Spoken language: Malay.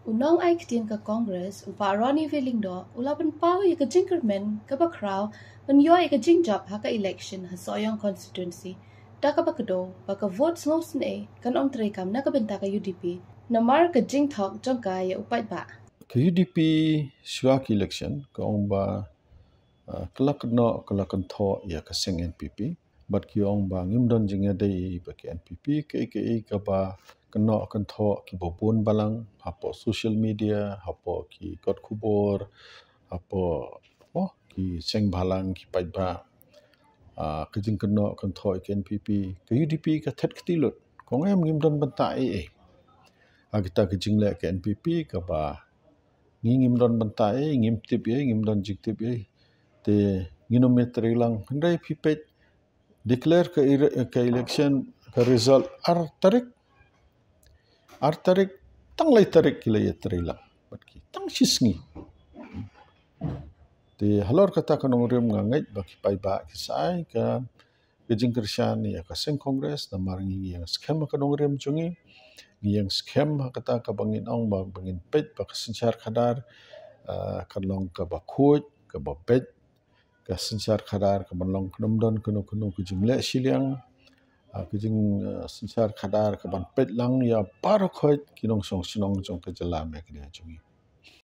Unong ay kitin ka Congress upa Ronnie do ulapan pao ya ka Jinkerman ka bakraw yo ya ka Jingthok ha ka election ha Sohiong constituency da ka bakado baka vote Sngewsynei kan trekam na ka benta ka UDP Namar ka Jingthok jangka ya Paidbah. Ke UDP swak election ka ong ba kelak no kelak tho ya ka seng NPP bat ki ong ba ngim don jinga dei ba ke NPP ke ba keno kan tho ki bobon balang hapo social media hapo ki kot kubor hapo ki seng balang ki Paidbah ke jing keno kan tho ke NPP ke UDP ka thet ktilot kong em ngim don banta kita ke jing le ke NPP ka ba ngim don banta ngim tip ngim don jik tip te nginometri lang handai pipet declare ke election ke result ar tarik tang lai tarik kila ya trilang batki tang sisngi te halor kata kanong rem ngangai baki Paidbah kisai ka gejing kersian ya ka seng kongres na marangi yang scam kanong rem jungi yang scam kata ka bangin ong bangin pet bak sencar kadar kalong ka bakut ka bapet ka sencar kadar ka banlong knomdon kuno kejing le siliang kejing sencar kadar ka ban pet lang ya parokhoit kinong song sinong jong ka jalam ya kini jungi